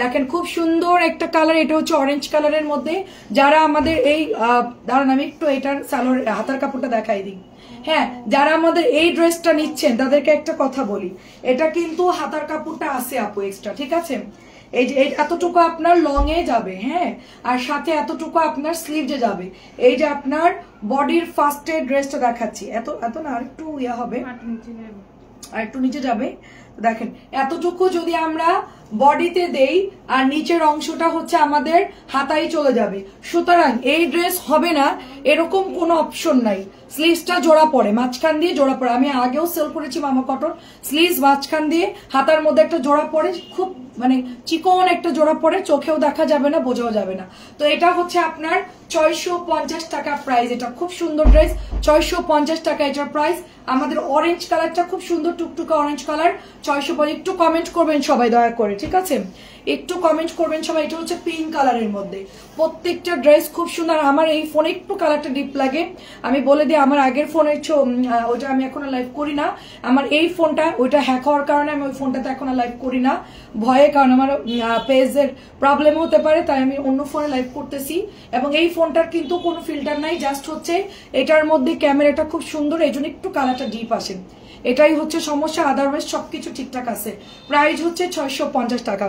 দেখেন খুব সুন্দর একটা কালার, এটা হচ্ছে অরেঞ্জ কালারের মধ্যে। যারা আমাদের এই দাঁড়ান আমি একটু এটার সালোয়ার হাতার কাপড়টা দেখাই দিই। হ্যাঁ, যারা আমাদের এই ড্রেসটা নিচ্ছেন তাদেরকে একটা কথা বলি, এটা কিন্তু হাতার কাপড়টা আছে আপু এক্সট্রা, ঠিক আছে? এই যে এতটুকু আপনার লং এ যাবে, হ্যাঁ, আর সাথে এতটুকু আপনার স্লিভে যাবে। এই যে আপনার বডির ফার্স্টে ড্রেসটা দেখাচ্ছি, এত এত না, আরেকটু ইয়া হবে, আর একটু নিচে যাবে। দেখেন এতটুকু যদি আমরা বডিতে দেই আর নিচের অংশটা হচ্ছে আমাদের হাতায় চলে যাবে। সুতরাং এই ড্রেস হবে না এরকম কোনো অপশন নাই। স্লিভসটা জোড়া পড়ে, মাঝখান দিয়ে জোড়া পড়ে। আমি আগেও সেল করেছি মামা কটন, স্লিভস মাঝখান দিয়ে হাতার মধ্যে একটা জোড়া পড়ে, খুব মানে চিকন একটা জোড়া পড়ে, চোখেও দেখা যাবে না, বোঝাও যাবে না। তো এটা হচ্ছে আপনার 650 টাকা প্রাইস। এটা খুব সুন্দর ড্রেস, 650 টাকা এটার প্রাইস। আমাদের অরেঞ্জ কালারটা খুব সুন্দর, টুকটুকা অরেঞ্জ কালার, 650। একটু কমেন্ট করবেন সবাই দয়া করে, ঠিক আছে? একটু কমেন্ট করবেন সবাই। এটা হচ্ছে পিঙ্ক কালারের মধ্যে, প্রত্যেকটা ড্রেস খুব সুন্দর। আমার এই ফোনে একটু কালারটা ডিপ লাগে, আমি বলে দিই আমার আগের ফোনের ওইটা আমি এখন লাইভ করি না। আমার এই ফোনটা ওইটা হ্যাক হওয়ার কারণে আমি ওই ফোনটাতে এখন লাইভ করি না, ভয়ে, কারণ আমার পেজের প্রবলেম হতে পারে, তাই আমি অন্য ফোনে লাইভ করতেছি। এবং এই ফোনটার কিন্তু কোনো ফিল্টার নাই, জাস্ট হচ্ছে এটার মধ্যে ক্যামেরাটা খুব সুন্দর, এই জন্য একটু কালারটা ডিপ আসে, এটাই হচ্ছে সমস্যা। আদারওয়াইজ সবকিছু ঠিকঠাক আছে। প্রাইস হচ্ছে 650 টাকা।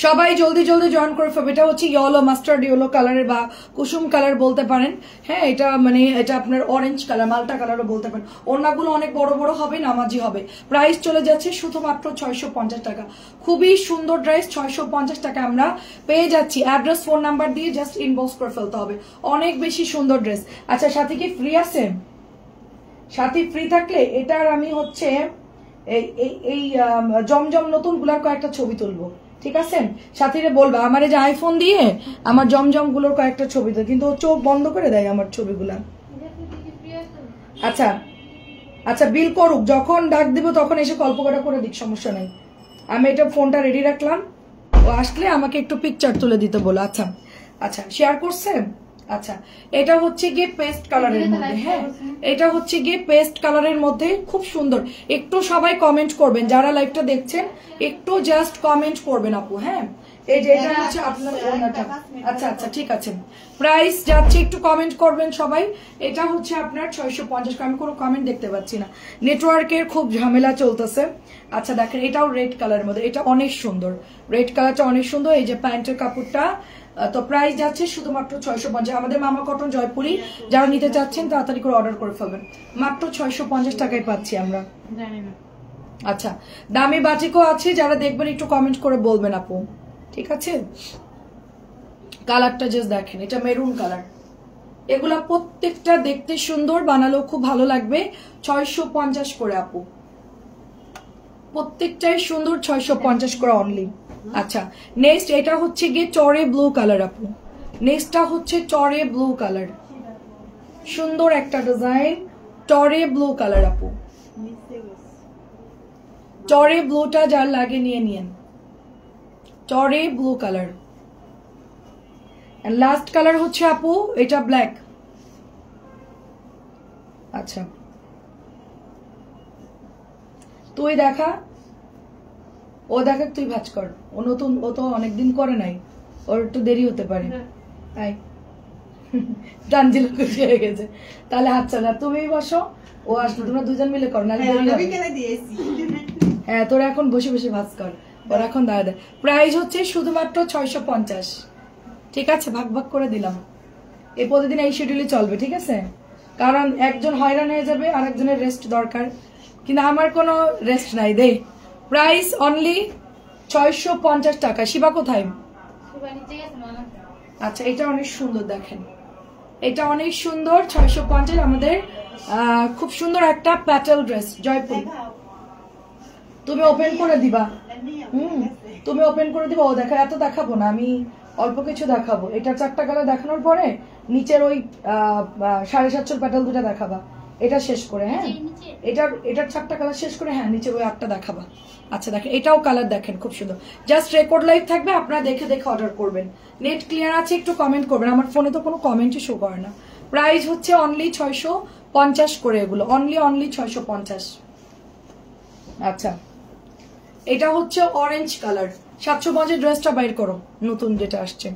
সবাই জলদি জলদি জয়েন করে ফেলবে। এটা হচ্ছে ইয়েলো, মাস্টার্ড ইয়েলো কালারের বা কুসুম কালার বলতে পারেন। হ্যাঁ, এটা মানে এটা আপনার অরেঞ্জ কালার, মাল্টা কালারও বলতে পারেন। ওড়নাগুলো অনেক বড় বড় হবে, নামাজি হবে। প্রাইস চলে যাচ্ছে শুধুমাত্র 650 টাকা। খুবই সুন্দর ড্রেস, 650 টাকা আমরা পেয়ে যাচ্ছি। অ্যাড্রেস, ফোন নাম্বার দিয়ে জাস্ট ইনবক্স করে ফেলতে হবে। অনেক বেশি সুন্দর ড্রেস। আচ্ছা, সাথে কি ফ্রি আছে? সাথে ফ্রি থাকলে এটার আমি হচ্ছে এই জমজম নতুন গুলার কয়েকটা ছবি তুলবো, ঠিক আছে? সাথীরে বলবা আমার এই যে আইফোন দিয়ে আমার জমজম গুলোর কয়েকটা ছবি তুল, কিন্তু ও চোখ বন্ধ করে দেয় আমার ছবিগুলা। আচ্ছা আচ্ছা, বিল করুক, যখন ডাক দিব তখন এসে কল্পকাটা করে দিক, সমস্যা নেই। আমি এটা ফোনটা রেডি রাখলাম, ও আসলে আমাকে একটু পিকচার তুলে দিতে বলো। আচ্ছা আচ্ছা, শেয়ার করছে। আচ্ছা, এটা হচ্ছে গিয়ে পেস্ট কালারের মধ্যে। হ্যাঁ, এটা হচ্ছে গিয়ে পেস্ট কালারের মধ্যে, খুব সুন্দর। একটু সবাই কমেন্ট করবেন, যারা লাইভটা দেখছেন একটু জাস্ট কমেন্ট করবেন আপু। হ্যাঁ, এই যে এটা হচ্ছে আপনার ওড়নাটা। আচ্ছা আচ্ছা, ঠিক আছে। প্রাইস যাচ্ছে, একটু কমেন্ট করবেন সবাই। এটা হচ্ছে আপনার 650। আমি কোনো কমেন্ট দেখতে পাচ্ছি না, নেটওয়ার্কের খুব ঝামেলা চলতেছে। আচ্ছা দেখেন, এটাও রেড কালারের মধ্যে, এটা অনেক সুন্দর, রেড কালারটা অনেক সুন্দর। এই যে প্যান্টের কাপড়টা, তো প্রাইস যাচ্ছে শুধুমাত্র 650। আমাদের মামা কটন জয়পুরি, যারা নিতে চাচ্ছেন তাড়াতাড়ি করে অর্ডার করে ফেলবেন। মাত্র 650 টাকায় পাচ্ছি আমরা। আচ্ছা, দামি বাটিকও আছে, যারা দেখবেন একটু কমেন্ট করে বলবেন আপু, ঠিক আছে? কালারটা জাস্ট দেখেন, এটা মেরুন কালার। এগুলা প্রত্যেকটা দেখতে সুন্দর, বানালেও খুব ভালো লাগবে। 650 করে আপু, প্রত্যেকটাই সুন্দর, 650 করে অনলি। আচ্ছা, নেক্সট এটা হচ্ছে গিয়ে চরে ব্লু কালার আপু। নেক্সটটা হচ্ছে চরে ব্লু কালার, সুন্দর একটা ডিজাইন, চরে ব্লু কালার আপু। চরে ব্লুটা যার লাগে নিয়ে নিয়েন, চরে ব্লু কালার। লাস্ট কালার হচ্ছে আপু এটা ব্ল্যাক। আচ্ছা, তুই দেখা, ও দেখা, তুই ভাজ কর। ও নতুন, ও তো অনেকদিন করে নাই, ওর একটু দেরি হতে পারে। তাই টানজিল খুশি হয়ে গেছে। তাহলে আচ্ছা না, তুমি বসো, ও আসলে তোমরা দুজন মিলে করো না। হ্যাঁ, তোরা এখন বসে বসে ভাজ কর, ওর এখন দাঁড়া। প্রাইস হচ্ছে শুধুমাত্র 650, ঠিক আছে? ভাগ ভাগ করে দিলাম। এই প্রতিদিন এই শিডিউলে চলবে, ঠিক আছে? কারণ একজন হয়রান হয়ে যাবে, আর একজনের রেস্ট দরকার, কিন্তু আমার কোনো রেস্ট নাই। দে, প্রাইস অনলি 650 টাকা। শিবা কোথায়? আচ্ছা, এটা অনেক সুন্দর, দেখেন এটা অনেক সুন্দর, 650। আমাদের খুব সুন্দর একটা প্যাটেল ড্রেস, জয়পুর। তুমি ওপেন করে দিবা, তুমি ওপেন করে দিবা। ও দেখা, এত দেখাবো না আমি, অল্প কিছু দেখাবো। এটা 4টা কালার দেখানোর পরে নিচের ওই 750 প্যাটেল দুটা দেখাবা, এটা শেষ করে। হ্যাঁ, এটার 4টা কালার শেষ করে, হ্যাঁ নিচের ওই 8টা দেখাবা। আচ্ছা দেখেন, এটাও কালার দেখেন, খুব সুন্দর। জাস্ট রেকর্ড লাইভ থাকবে, আপনারা দেখে দেখে অর্ডার করবেন। নেট ক্লিয়ার আছে, একটু কমেন্ট করবেন। আমার ফোনে তো কোনো কমেন্টই শো করে না। প্রাইস হচ্ছে অনলি 650 করে, এগুলো অনলি 650। আচ্ছা, এটা হচ্ছে অরেঞ্জ কালার, 750 ড্রেসটা বাইর করো, নতুন যেটা আসছে।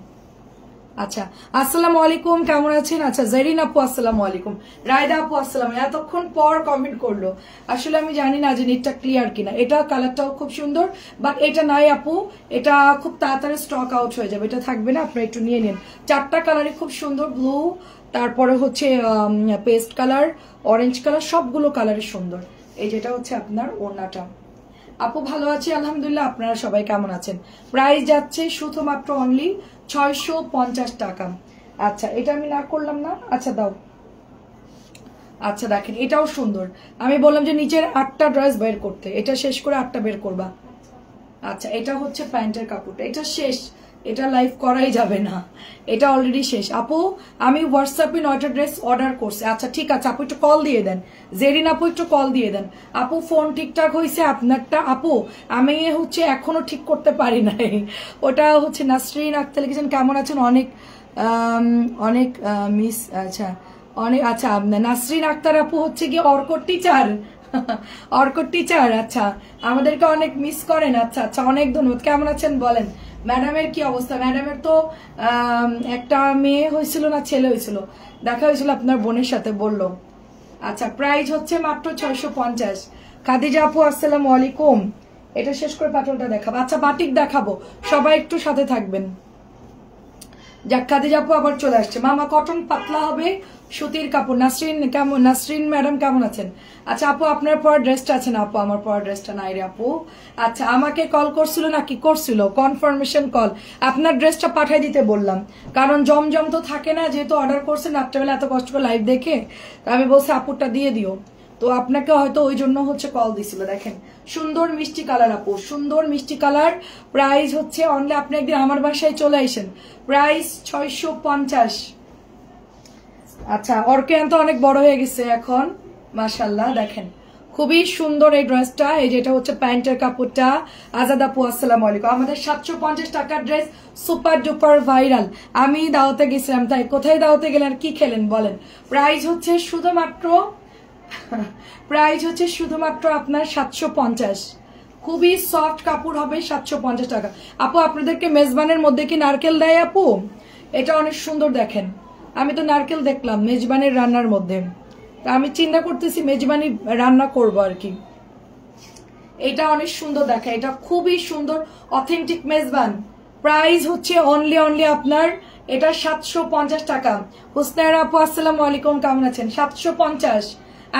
আচ্ছা, আসসালামু আলাইকুম, কেমন আছেন? আচ্ছা, জেরিন আপু আসসালামু আলাইকুম, রায়দা আপু আসসালাম, এতক্ষণ পর কমেন্ট করলো। আসলে আমি জানি না যে নেটটা ক্লিয়ার কিনা। এটা কালারটাও খুব সুন্দর, বাট এটা নাই আপু, এটা খুব তাড়াতাড়ি স্টক আউট হয়ে যাবে, এটা থাকবে না, আপনারা একটু নিয়ে নিন। 4টা কালারই খুব সুন্দর, ব্লু, তারপরে হচ্ছে পেস্ট কালার, অরেঞ্জ কালার, সবগুলো কালারই সুন্দর। এই যেটা হচ্ছে আপনার ওড়নাটা। আপু ভালো আছি আলহামদুলিল্লাহ, আপনারা সবাই কেমন আছেন? প্রাইস যাচ্ছে শুধুমাত্র অনলি 650 টাকা। আচ্ছা, এটা আমি না করলাম না, আচ্ছা দাও। আচ্ছা দেখেন, এটাও সুন্দর। আমি বললাম যে নিচের 8টা ড্রেস বের করতে, এটা শেষ করে 8টা বের করবা। আচ্ছা, এটা হচ্ছে প্যান্টের কাপড়টা, এটা শেষ, এটা লাইভ করাই যাবে না, এটা অলরেডি শেষ। আপু আমি হোয়াটসঅ্যাপে 9টা ড্রেস অর্ডার করছি। আচ্ছা ঠিক আছে আপু, একটু কল দিয়ে দেন, জেরিন আপু একটু কল দিয়ে দেন। আপু ফোন ঠিকঠাক হয়েছে আপনারটা? আপু আমি হচ্ছে এখনো ঠিক করতে পারি নাই, ওটা হচ্ছে নাসরিন আক্তার লিখেছেন কেমন আছেন, অনেক অনেক মিস, আচ্ছা অনেক, আচ্ছা নাসরিন আক্তার আপু হচ্ছে কি অর্কর টিচার, অর্কর টিচার, আচ্ছা আমাদেরকে অনেক মিস করেন। আচ্ছা আচ্ছা, অনেক ধন্যবাদ। কেমন আছেন বলেন? ম্যাডামের কি অবস্থা? ম্যাডামের তো একটা মেয়ে হয়েছিল না ছেলে হয়েছিল, দেখা হয়েছিল আপনার বোনের সাথে, বললো। আচ্ছা, প্রাইস হচ্ছে মাত্র 650। খাদিজা আপু আসসালামু আলাইকুম, এটা শেষ করে পাটলটা দেখাবো। আচ্ছা বাটিক দেখাবো, সবাই একটু সাথে থাকবেন। যাক, খাদিজা আপু আবার চলে আসছে। মামা কটন পাতলা হবে, সুতির কাপড়। নাসরিন কেমন, নাসরিন ম্যাডাম কেমন আছেন? আচ্ছা আপু আপনার পর ড্রেসটা আছে না? আপু আমার পর ড্রেসটা নাই রে আপু। আচ্ছা, আমাকে কল করছিল না কি করছিল, কনফার্মেশন কল, আপনার ড্রেসটা পাঠাই দিতে বললাম, কারণ জমজম তো থাকে না, যেহেতু অর্ডার করছেন রাত্রেবেলা এত কষ্ট করে লাইভ দেখে, আমি বলছি আপুরটা দিয়ে দিও, তো আপনাকে হয়তো ওই জন্য হচ্ছে কল দিছিল। দেখেন সুন্দর মিষ্টি কালার আপু, সুন্দর মিষ্টি কালার। প্রাইস হচ্ছে অনলি, আপনি একদিন আমার বাসায় চলে আসেন, প্রাইস 650। আচ্ছা, অর্কেন তো অনেক বড় হয়ে গেছে এখন, মাশাআল্লাহ। দেখেন খুবই সুন্দর এই ড্রেসটা, এই যেটা হচ্ছে প্যান্টের কাপড়টা। আজাদ আপু আসসালামু আলাইকুম, আমাদের 750 টাকার ড্রেস সুপার ডুপার ভাইরাল। আমি দাওয়াতে গেছিলাম, তাই কোথায় দাওয়াতে গেলেন, কি খেলেন বলেন? প্রাইস হচ্ছে শুধুমাত্র আপনার 750। খুবই সফট কাপড় হবে, 750 টাকা। আপু আপনাদেরকে মেজবানের মধ্যে কি নারকেল দেয় আপু? এটা অনেক সুন্দর, দেখেন আমি তো নারকেল দেখলাম মেজবানের রান্নার মধ্যে, তা আমি চিন্তা করতেছি মেজবানি রান্না করবো আর কি। এটা অনেক সুন্দর, দেখেন এটা খুবই সুন্দর অথেন্টিক মেজবান। প্রাইস হচ্ছে অনলি আপনার এটা 750 টাকা। হুসনায়রা আপু আসসালামু আলাইকুম, কেমন আছেন? 750।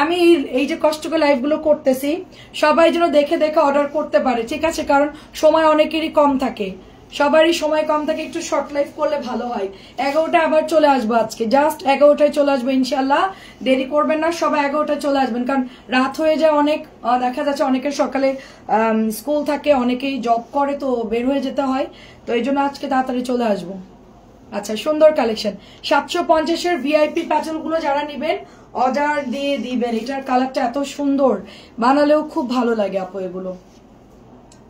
আমি এই যে কষ্ট করে লাইভ গুলো করতেছি, সবাই যেন দেখে দেখে অর্ডার করতে পারে, ঠিক আছে? কারণ সময় অনেকেরই কম থাকে, সবারই সময় কম থাকে, একটু শর্ট লাইভ করলে ভালো হয়। 11টা আবার চলে আসবো আজকে, জাস্ট 11টায় চলে আসবো ইনশাল্লাহ, দেরি করবেন না, সবাই 11টায় চলে আসবেন, কারণ রাত হয়ে যায় অনেক, দেখা যাচ্ছে অনেকের সকালে স্কুল থাকে, অনেকেই জব করে, তো বের হয়ে যেতে হয়, তো এই জন্য আজকে তাড়াতাড়ি চলে আসবো। আচ্ছা, সুন্দর কালেকশন 750-এর ভিআইপি প্যাটার্ন গুলো যারা নিবেন অর্ডার দিয়ে দিবেন। এটার কালারটা এত সুন্দর, বানালেও খুব ভালো লাগে আপু, এগুলো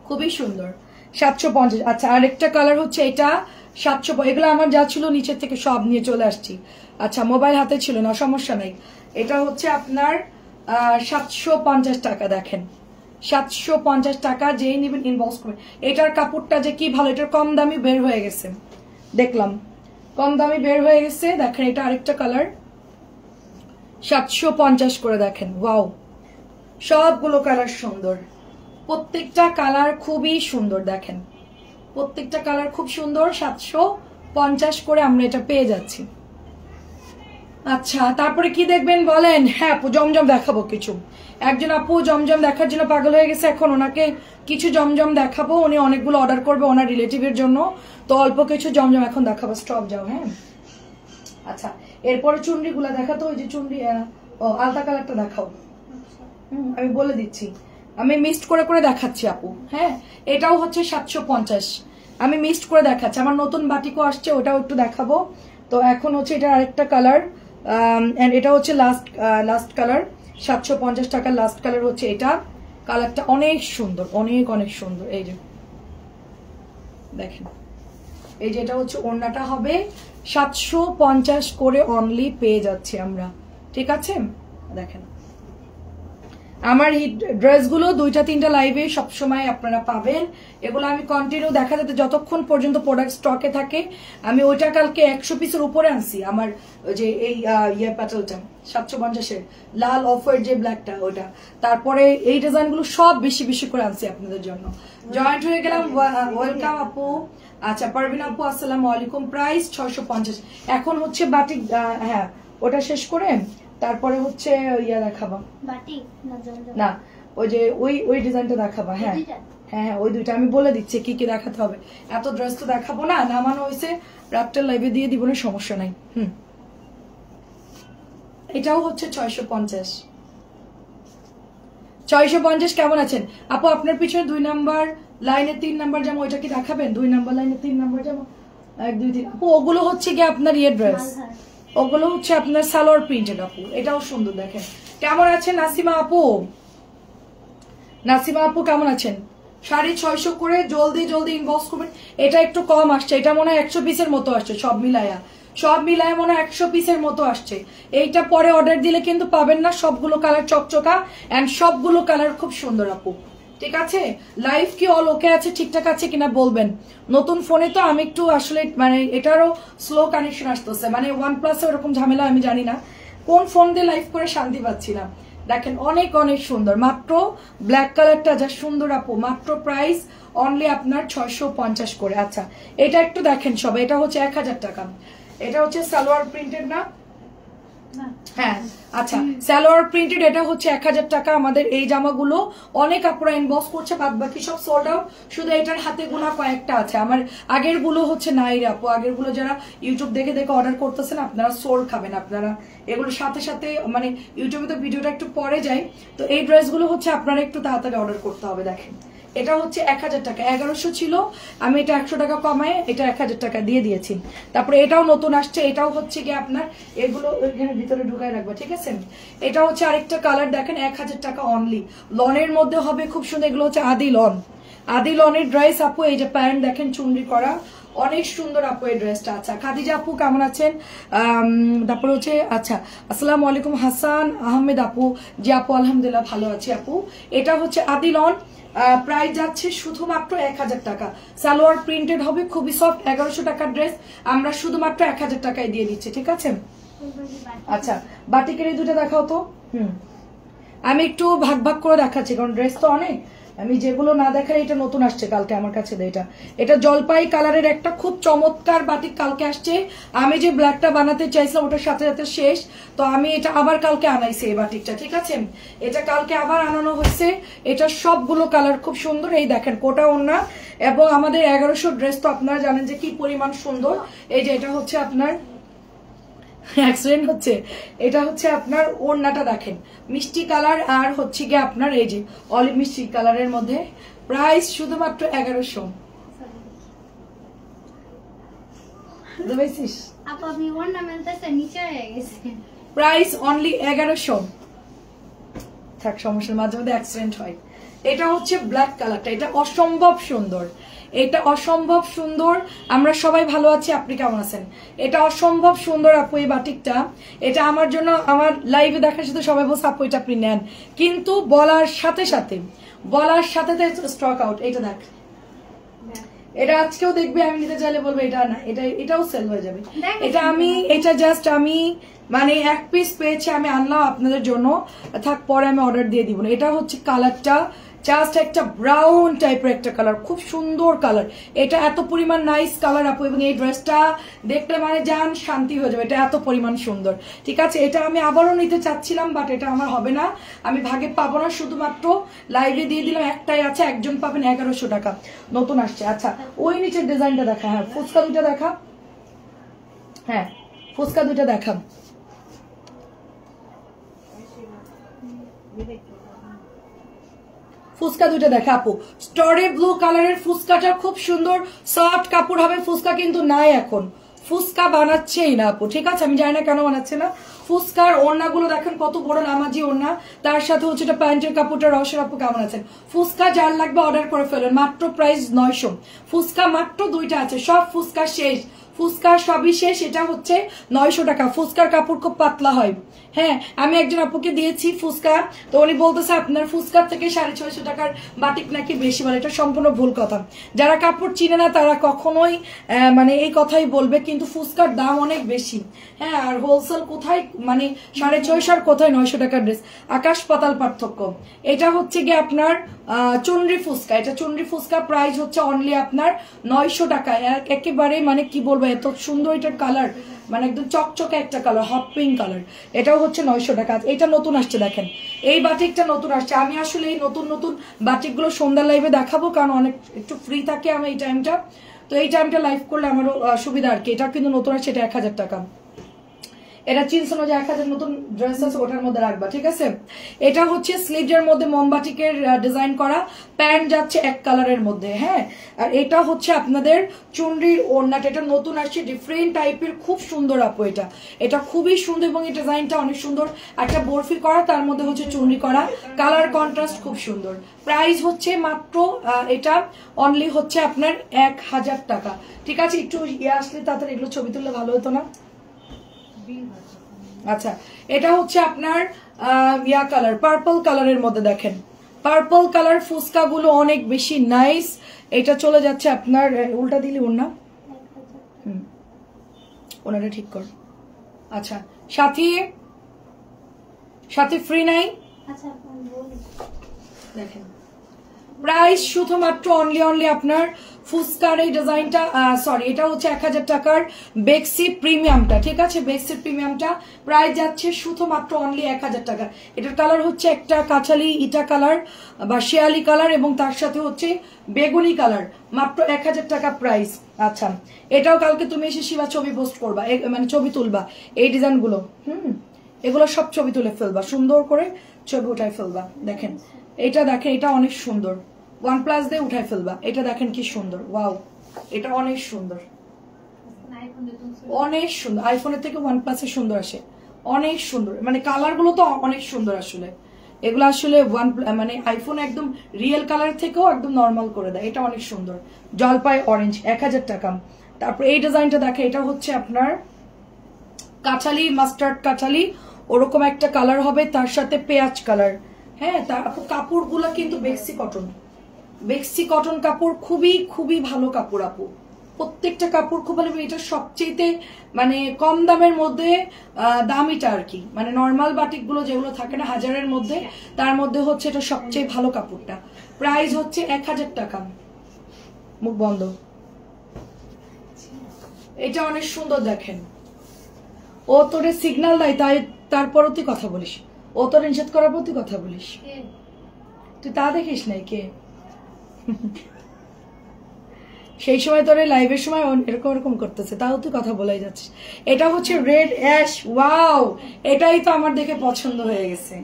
খুবই সুন্দর। 750। আচ্ছা, আরেকটা কালার হচ্ছে এটা 700, এগুলো আমার যা ছিল নিচের থেকে সব নিয়ে চলে আসছি। আচ্ছা, মোবাইল হাতে ছিল না, সমস্যা নাই। এটা হচ্ছে আপনার 750 টাকা। দেখেন 750 টাকা, যেই নিবেন ইনবক্স করবেন। এটার কাপড়টা যে কি ভালো, এটার কম দামি বের হয়ে গেছে, দেখলাম কম দামি বের হয়ে গেছে। দেখেন এটা আরেকটা কালার, 750 করে। দেখেন ওয়াও, সবগুলো কালার সুন্দর, প্রত্যেকটা কালার খুবই সুন্দর। দেখেন প্রত্যেকটা কালার খুব সুন্দর, 750 করে আমরা এটা পেয়ে যাচ্ছি। আচ্ছা, তারপরে কি দেখবেন বলেন? হ্যাঁ আপু, জমজম দেখাবো কিছু। একজন আপু জমজম দেখার জন্য পাগল হয়ে গেছে, এখন ওনাকে কিছু জমজম দেখাবো, উনি অনেকগুলো অর্ডার করবে ওনার রিলেটিভের জন্য, তো অল্প কিছু জমজম এখন দেখাবো। স্টপ যাও, হ্যাঁ। আচ্ছা, এরপরে চুনরিগুলা দেখাতো, ওই যে চুনরি, আলতা কালারটা দেখাও। আমি বলে দিচ্ছি, আমি মিক্সড করে করে দেখাচ্ছি আপু। হ্যাঁ, এটাও হচ্ছে 750, আমি মিক্সড করে দেখাচ্ছি। আমার নতুন বাটিকও আসছে, ওটাও একটু দেখাবো। তো এখন হচ্ছে এটা আরেকটা কালার, এটা হচ্ছে লাস্ট কালার, 750 টাকার লাস্ট কালার হচ্ছে এটা। কালারটা অনেক সুন্দর, অনেক অনেক সুন্দর। এই যে দেখেন, এই যে এটা হচ্ছে ওড়নাটা হবে 750 করে অনলি পেয়ে যাচ্ছি আমরা, ঠিক আছে? দেখেন আমার এই ড্রেসগুলো 2টা-3টা লাইভে সবসময় আপনারা পাবেন। এগুলো আমি কন্টিনিউ দেখা যাতে যতক্ষণ পর্যন্ত প্রোডাক্ট স্টকে থাকে। আমি ওইটা কালকে 100 পিসের উপরে আনছি। আমার যে এই প্যাটেলটা 750-এর লাল অফার যে ব্ল্যাকটা ওটা, তারপরে এই ডিজাইনগুলো সব বেশি বেশি করে আনছি আপনাদের জন্য। জয়েন্ট হয়ে গেলাম, ওয়েলকাম আপু। আচ্ছা পারভিন আপু আসসালামু আলাইকুম। প্রাইস 650। এখন হচ্ছে বাটিক, হ্যাঁ ওটা শেষ করে তারপরে হচ্ছে দেখাবা না, ওই যে ওই ডিজাইনটা দেখাবা। হ্যাঁ হ্যাঁ ওই দুইটা আমি বলে দিচ্ছি কি কি দেখাতে হবে। এত ড্রেস তো দেখাবো না, নামানো হয়েছে রাত্রের লাইভে দিয়ে দিব না, সমস্যা নাই। এটাও হচ্ছে 650। 650 কেমন আছেন আপু? আপনার পিছনে 2 নাম্বার লাইনে 3 নাম্বার যেমন ওইটা কি দেখাবেন? 2 নাম্বার লাইনে 3 নাম্বার যেমন 1 2 3 আপু, ওগুলো হচ্ছে কি আপনার ড্রেস, ওগুলো হচ্ছে আপনার সালোয়ার প্রিন্টেড আপু। এটাও সুন্দর, দেখেন কেমন আছেন নাসিমা আপু? নাসিমা আপু কেমন আছেন? 650 করে জলদি জলদি ইনবক্স করবেন। এটা একটু কম আসছে, এটা মনে হয় 100 পিসের মতো আসছে সব মিলায়া মনে হয় 100 পিসের মতো আসছে। এইটা পরে অর্ডার দিলে কিন্তু পাবেন না। সবগুলো কালার চকচকা এন্ড সবগুলো কালার খুব সুন্দর আপু, ঠিক আছে? লাইভ কি অল ওকে আছে, ঠিকঠাক আছে কিনা বলবেন। নতুন ফোনে তো আমি একটু আসলে মানে এটারও স্লো কানেকশন আসতেছে, মানে OnePlus এ ওরকম ঝামেলা আমি জানি না, কোন ফোন দিয়ে লাইভ করে শান্তি পাচ্ছি না। দেখেন অনেক অনেক সুন্দর, মাত্র ব্ল্যাক কালারটা যা সুন্দর আপু, মাত্র প্রাইস অনলি আপনার 650 করে। আচ্ছা এটা একটু দেখেন সবাই, এটা হচ্ছে 1000 টাকা। এটা হচ্ছে সালোয়ার প্রিন্টেড না? হ্যাঁ আচ্ছা সালোয়ার প্রিন্টেড, এটা হচ্ছে 1000 টাকা। আমাদের এই জামাগুলো অনেক আপুরা ইনবক্স করছে, বাদ বাকি সব সোল্ড আউট, শুধু এটার হাতে গোনা কয়েকটা আছে। আমার আগের গুলো হচ্ছে নাই রে আপু, আগের গুলো যারা ইউটিউব দেখে দেখে অর্ডার করতেছেন আপনারা সোল খাবেন আপনারা। এগুলোর সাথে সাথে মানে ইউটিউবে তো ভিডিওটা একটু পরে যায়, তো এই ড্রেসগুলো হচ্ছে আপনারা একটু তাড়াতাড়ি অর্ডার করতে হবে। দেখেন এটা হচ্ছে 1000 টাকা, 1100 ছিল, আমি এটা 100 টাকা কমায় এটা 1000 টাকা দিয়ে দিয়েছি। তারপরে এটাও নতুন আসছে, এটাও হচ্ছে কি আপনার এগুলো এখানে ভিতরে ঢুকায় রাখবে, ঠিক আছে? এটা হচ্ছে আরেকটা কালার, দেখেন 1000 টাকা অনলি। লনের মধ্যে হবে খুব সুন্দর, এগুলো হচ্ছে আদি লনের ড্রেস আপু। এই যে প্যান্ট দেখেন চুনরি করা, অনেক সুন্দর আপু এই ড্রেসটা। আচ্ছা খাদিজা আপু কেমন আছেন? তারপরে হচ্ছে আচ্ছা আসসালামু আলাইকুম হাসান আহমেদ আপু। জি আপু আলহামদুলিল্লাহ ভালো আছি আপু। এটা হচ্ছে আদি লন, প্রাইস যাচ্ছে শুধুমাত্র 1000 টাকা। সালোয়ার প্রিন্টেড হবে, খুবই সফট, 1100 টাকার ড্রেস আমরা শুধুমাত্র 1000 টাকায় দিয়ে দিচ্ছি, ঠিক আছে? আচ্ছা বাটিকের এই দুটো দেখাও তো। আমি একটু ভাগ ভাগ করে দেখাচ্ছি কারণ ড্রেস তো অনেক, আমি যেগুলো না দেখাই এটা নতুন আসছে কালকে আমার কাছে। এটা জলপাই কালারের একটা খুব চমৎকার বাটিক কালকে আসছে। আমি যে ব্ল্যাকটা বানাতে চাইছিলাম ওটার সাথে সাথে শেষ, তো আমি এটা আবার কালকে আনাইছি এই বাটিকটা, ঠিক আছে? এটা কালকে আবার আনানো হয়েছে। এটা সবগুলো কালার খুব সুন্দর। এই দেখেন কোটা ওড়না, এবং আমাদের 1100 ড্রেস তো আপনারা জানেন যে কি পরিমাণ সুন্দর। এই যে এটা হচ্ছে আপনার অ্যাক্সিডেন্ট হচ্ছে, এটা হচ্ছে আপনার ওড়নাটা দেখেন মিষ্টি কালার, আর হচ্ছে গিয়ে আপনার এই যে অলিভ মিষ্টি কালারের মধ্যে। প্রাইস শুধুমাত্র 1100। Price only 1100। থাক সমস্যা, মাঝে মধ্যে অ্যাক্সিডেন্ট হয়। এটা হচ্ছে ব্ল্যাক কালারটা, এটা অসম্ভব সুন্দর, এটা অসম্ভব সুন্দর। আমরা সবাই ভালো আছি, আপনি কেমন আছেন? এটা অসম্ভব সুন্দর আপু এই বাটিকটা। এটা আমার জন্য আমার লাইভে দেখার সাথে সবাই বলছে আপু এটা আপনি নেন, কিন্তু বলার সাথে সাথে স্টক আউট। এটা দেখ, এটা আজকেও দেখবে, আমি নিতে চাইলে বলবো এটা না, এটাও সেল হয়ে যাবে। এটা জাস্ট আমি মানে 1 পিস পেয়েছি, আমি আনলাম আপনাদের জন্য, থাক পরে আমি অর্ডার দিয়ে দিব না। এটা হচ্ছে কালারটা জাস্ট একটা ব্রাউন টাইপের একটা কালার, খুব সুন্দর কালার। এটা এত পরিমাণ নাইস কালার আপু, এবং এই ড্রেসটা দেখলে মানে জান শান্তি হয়ে যাবে, এটা এত পরিমাণ সুন্দর, ঠিক আছে? এটা আমি আবারও নিতে চাচ্ছিলাম, বাট এটা আমার হবে না, আমি ভাগে পাবো না, শুধুমাত্র লাইভে দিয়ে দিলাম। একটাই আছে, একজন পাবেন 1100 টাকা, নতুন আসছে। আচ্ছা ওই নিচের ডিজাইনটা দেখা, হ্যাঁ ফুচকা দুইটা দেখা, হ্যাঁ ফুচকা দুইটা দেখা। ফুচকা দুইটা দেখা আপু, স্টরি ব্লু কালারের ফুচকাটা খুব সুন্দর, সফট কাপড় হবে। ফুচকা কিন্তু নাই এখন, ফুচকা বানাচ্ছেই না আপু, ঠিক আছে? আমি জানি না কেন বানাচ্ছে না। ফুচকার ওড়নাগুলো দেখেন কত বড় নামাজি ওড়না, তার সাথে হচ্ছে এটা প্যান্টের কাপড়টা। রসের আপু কেমন আছেন? ফুচকা যার লাগবে অর্ডার করে ফেলেন, মাত্র প্রাইস 900। ফুচকা মাত্র 2টা আছে, সব ফুচকা শেষ, ফুচকা সবই শেষ। এটা হচ্ছে 900 টাকা। ফুচকার কাপড় খুব পাতলা হয়। হ্যাঁ, আমি একজন আপুকে দিয়েছি ফুচকা, তো উনি বলতেছে আপনার ফুচকার থেকে 650 টাকার বাটিক নাকি বেশি বলে। এটা সম্পূর্ণ ভুল কথা। যারা কাপড় চিনে না তারা কখনোই মানে এই কথাই বলবে, কিন্তু ফুচকার দাম অনেক বেশি। হ্যাঁ, আর হোলসেল কোথায় মানে 650 আর কোথায় 900 টাকার ড্রেস, আকাশ পাতাল পার্থক্য। এটা হচ্ছে গিয়ে আপনার চুনরি ফুচকা। এটা চুনরি ফুচকা, প্রাইস হচ্ছে অনলি আপনার 900 টাকা। একেবারে মানে কি বলবো, এত সুন্দর এটার কালার, মানে একদম চকচকে একটা কালার, হট পিঙ্ক কালার। এটাও হচ্ছে 900 টাকা। এটা নতুন আসছে, দেখেন এই বাটিকটা নতুন আসছে। আমি আসলে এই নতুন নতুন বাটিকগুলো সন্ধ্যা লাইভে দেখাবো, কারণ অনেক একটু ফ্রি থাকে আমি এই টাইমটা, তো এই টাইমটা লাইভ করলে আমারও সুবিধা আর কি। এটা কিন্তু নতুন আসছে, এটা 1000 টাকা। এটা চিনছো না যে 1000 নতুন ড্রেস আছে ওটার মধ্যে রাখবা, ঠিক আছে। এটা হচ্ছে স্লিভসের মধ্যে মোমবাটিকের ডিজাইন করা, প্যান্ট যাচ্ছে এক কালারের মধ্যে। হ্যাঁ, আর এটা হচ্ছে আপনাদের চুনরির ওড়নাটা। এটা নতুন আসছে, ডিফারেন্ট টাইপের, খুব সুন্দর আপু। এটা খুবই সুন্দর এবং এই ডিজাইনটা অনেক সুন্দর। একটা বরফি করা, তার মধ্যে হচ্ছে চুনরি করা, কালার কন্ট্রাস্ট খুব সুন্দর। প্রাইস হচ্ছে মাত্র এটা অনলি হচ্ছে আপনার 1000 টাকা, ঠিক আছে। একটু আসলে তাড়াতাড়ি এগুলো ছবি তুললে ভালো হতো না? আচ্ছা, এটা হচ্ছে আপনার ইয়া কালার, পার্পল কালারের মধ্যে। দেখেন পার্পল কালার ফুচকা গুলো অনেক বেশি নাইস। এটা চলে যাচ্ছে আপনার, উল্টা দিলি ওনা, ওনাটা ঠিক কর। আচ্ছা, সাথে ফ্রি নাই। দেখেন প্রাইস শুধুমাত্র অনলি আপনার ফুচকার এই ডিজাইনটা, সরি এটা হচ্ছে 1000 টাকার বেক্সি প্রিমিয়ামটা, ঠিক আছে। বেক্সি প্রিমিয়ামটা প্রাইস যাচ্ছে শুধুমাত্র অনলি 1000 টাকা। এটার কালার হচ্ছে একটা কাঁচালি ইটা কালার বা শিয়ালি কালার, এবং তার সাথে হচ্ছে বেগুনি কালার, মাত্র 1000 টাকা প্রাইস। আচ্ছা, এটাও কালকে তুমি এসে শিবা ছবি পোস্ট করবা, মানে ছবি তুলবা এই ডিজাইন গুলো। এগুলো সব ছবি তুলে ফেলবা, সুন্দর করে ছবি উঠায় ফেলবা। দেখেন এটা, দেখেন এটা অনেক সুন্দর, OnePlus দিয়ে উঠায় ফেলবা। এটা দেখেন কি সুন্দর, ওয়াও, এটা অনেক সুন্দর, অনেক সুন্দর। আইফোনের থেকে OnePlus এ সুন্দর আসে, অনেক সুন্দর, মানে কালার গুলো তো অনেক সুন্দর আসলে। এগুলো আসলে মানে আইফোন একদম রিয়েল কালার থেকেও একদম নর্মাল করে দেয়। এটা অনেক সুন্দর, জলপাই অরেঞ্জ, 1000 টাকা। তারপর এই ডিজাইনটা দেখে, এটা হচ্ছে আপনার কাঁচালি, মাস্টার্ড কাঁচালি, ওরকম একটা কালার হবে, তার সাথে পেঁয়াজ কালার। হ্যাঁ, তারপর কাপড়গুলো কিন্তু বেক্সি কটন কাপড়, খুবই খুবই ভালো কাপড় আপু। প্রত্যেকটা কাপড় খুব ভালো। এটা সবচেয়ে মানে কম দামের মধ্যে দামিটা আর কি, মানে নর্মাল বাটিক গুলো যেগুলো থাকে না 1000-এর মধ্যে, তার মধ্যে হচ্ছে এটা সবচেয়ে ভালো কাপড়টা। প্রাইস হচ্ছে 1000 টাকা। মুখ বন্ধ। এটা অনেক সুন্দর, দেখেন ও তোরে সিগন্যাল দেয়, তাই তারপরও তুই কথা বলিস। ও তোর নিষেধ করার পর তুই কথা বলিস, তুই তা দেখিস নাই কে? সেই সময় তোর লাইভের সময় এরকম এরকম করতেছে, তাও তুই কথা বলাই যাচ্ছিস। এটা হচ্ছে রেড অ্যাশ, ওয়াও, এটাই তো আমার দেখে পছন্দ হয়ে গেছে।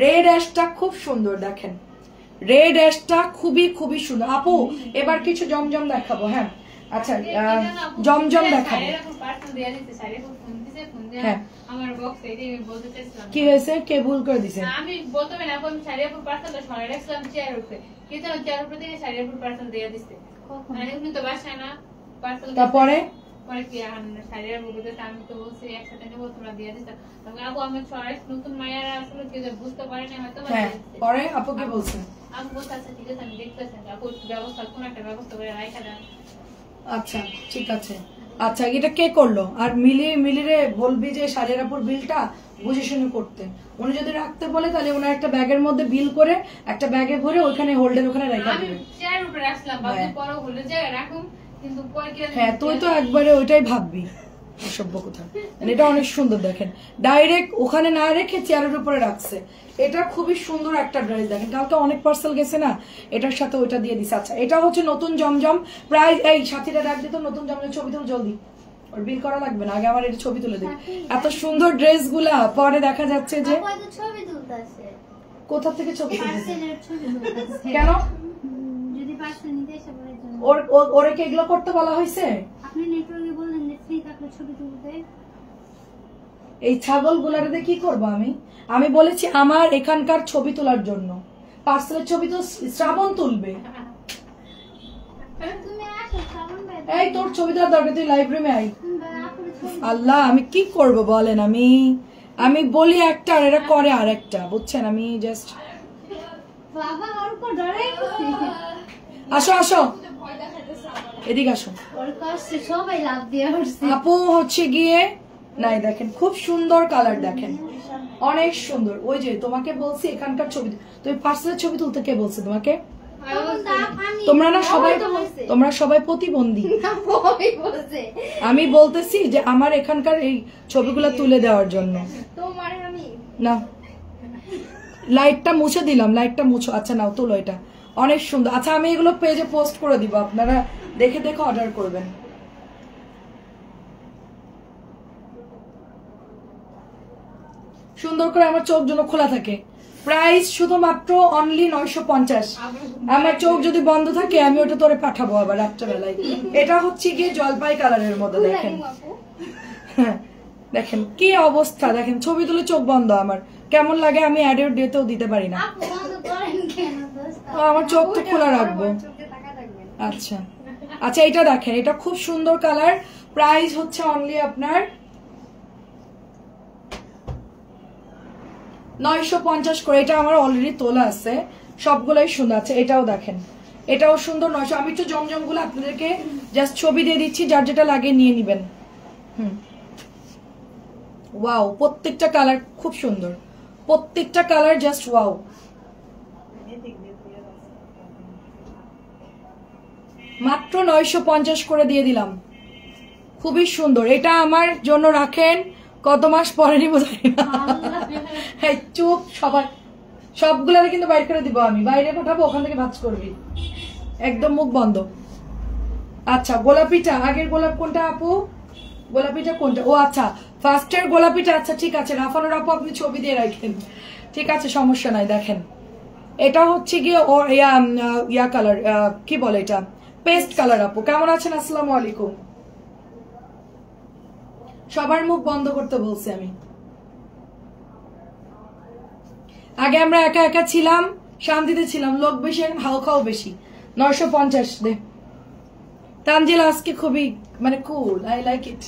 রেড অ্যাশটা খুব সুন্দর, দেখেন রেড অ্যাশটা খুবই খুবই সুন্দর। আপু এবার কিছু জমজম দেখাবো। হ্যাঁ, আচ্ছা, জমজম দেখাবো। হ্যাঁ, কি হয়েছে, কে ভুল করে দিছে? আমি বলতে না, আমি শাড়িয়াপুর পার্সেলটা সরাই রাখছিলাম চেয়ার উপরে, কিন্তু চেয়ার উপরে থেকে শাড়িয়াপুর পার্সেল দিয়ে দিছে। মানে উনি তো বাসায় না, পার্সেল তারপরে পরে কি শাড়িয়াপুর বলতেছে, আমি তো বলছি একসাথে নেবো, তোমরা দিয়ে দিছো। আপু আমি সরাই, নতুন মায়েরা আসলে কেউ বুঝতে পারে না হয়তো। হ্যাঁ, পরে আপু কি বলছে? আপু বলতে আছে ঠিক আছে, আমি দেখতেছি, আপু ব্যবস্থা, কোন একটা ব্যবস্থা করে রাখা দেন। আচ্ছা ঠিক আছে। আচ্ছা, এটা কে করলো? আর মিলিরে বলবি যে শাড়িয়াপুর বিলটা বুঝে শুনে করতে। উনি যদি রাখতে বলে তাহলে ওনার একটা ব্যাগের মধ্যে বিল করে একটা ব্যাগে ভরে ওখানে হোল্ডের ওখানে রেখে দিবে। চেয়ার উপরে রাখলাম, বাবু পরে হোল্ডে যায় রাখুন, কিন্তু পরে কি? হ্যাঁ, তুই তো একবারে ওইটাই ভাববি, অসভ্য কথা। এটা অনেক সুন্দর, দেখেন ডাইরেক্ট ওখানে না রেখে চেয়ারের উপরে রাখছে। এটা খুবই সুন্দর একটা ড্রেস, দেখেন কালকে অনেক পার্সেল গেছে না, এটার সাথে ওইটা দিয়ে দিছে। আচ্ছা, এটা হচ্ছে নতুন জমজম, প্রায় এই সাথীরা রাখ দিত, নতুন জমজম ছবি তুল জলদি, ওর বিল করা লাগবে না, আগে আমার এটা ছবি তুলে দিই। এত সুন্দর ড্রেস গুলা পরে দেখা যাচ্ছে যে কোথা থেকে ছবি তুলতেছে, কেন ওরে কি এগুলো করতে বলা হয়েছে? এই ছাগল গুলারে কি করবো আমি বলেছি আমার এখানকার ছবি তোলার জন্য। পার্সেলের ছবি তো শ্রাবণ তুলবে। এই তোর ছবি দেওয়ার দরকার, তুই লাইভ রুমে আই। আল্লাহ আমি কি করব বলেন, আমি বলি একটা আর এরা করে আর একটা, বুঝছেন? আমি জাস্ট আসো আসো এদিকে আসো। আপু হচ্ছে গিয়ে নাই দেখেন খুব সুন্দর কালার, দেখেন অনেক সুন্দর। ওই যে তোমাকে বলছি এখানকার ছবি, তুমি পার্সেলের ছবি তুলতে কে বলছে তোমাকে? তোমরা সবাই প্রতিবন্ধী। আমি বলতেছি যে আমার এখানকার এই ছবিগুলো তুলে দেওয়ার জন্য। না লাইটটা মুছে দিলাম, লাইটটা মুছো। আচ্ছা নাও তুলো, এটা অনেক সুন্দর। আচ্ছা আমি এগুলো পেজে পোস্ট করে দিব, আপনারা দেখে দেখে অর্ডার করবেন। সুন্দর করে আমার চোখ যেন খোলা থাকে। প্রাইস শুধুমাত্র অনলি 950। আমার চোখ যদি বন্ধ থাকে আমি ওটা তোরে পাঠাবো আবার রাত্রেবেলায়। এটা হচ্ছে গিয়ে জলপাই কালারের মধ্যে, দেখেন দেখেন কি অবস্থা, দেখেন ছবি তুলে চোখ বন্ধ। আমার কেমন লাগে আমি অ্যাডের ডেতেও দিতে পারি না, আমার চোখ তো খোলা রাখবো। আচ্ছা আচ্ছা এটা দেখেন, এটা খুব সুন্দর কালার। প্রাইস হচ্ছে অনলি আপনার 950 করে। এটা আমার অলরেডি তোলা আছে, সবগুলোই সুন্দর আছে। এটাও দেখেন, এটাও সুন্দর 900। আমি একটু জমজম গুলো আপনাদেরকে জাস্ট ছবি দিয়ে দিচ্ছি, যার যেটা লাগে নিয়ে নিবেন। ওয়াও, প্রত্যেকটা কালার খুব সুন্দর, প্রত্যেকটা কালার জাস্ট ওয়াও। মাত্র 950 করে দিয়ে দিলাম, খুবই সুন্দর। এটা আমার জন্য রাখেন, কত মাস পরে নিব জানি না। চুপ সবাই, সবগুলারে কিন্তু বাইরে করে দিব আমি, বাইরে পাঠাবো, ওখান থেকে ভাজ করবি, একদম মুখ বন্ধ। আচ্ছা গোলাপিটা, আগের গোলাপ কোনটা আপু? গোলাপিটা কোনটা? ও আচ্ছা ফার্স্টের গোলাপিটা। আচ্ছা ঠিক আছে রাফানোর আপু, আপনি ছবি দিয়ে রাখেন, ঠিক আছে সমস্যা নাই। দেখেন এটা হচ্ছে গিয়ে ও ইয়া কালার, কি বলে এটা, পেস্ট কালার। আপু কেমন আছেন? আসসালামু আলাইকুম। সবার মুখ বন্ধ করতে বলছি আমি। আগে আমরা একা একা ছিলাম, শান্তিতে ছিলাম, লোক বেশি হাও খাও বেশি। 950 দে। তানজিলা আজকে খুবই মানে কুল, আই লাইক ইট।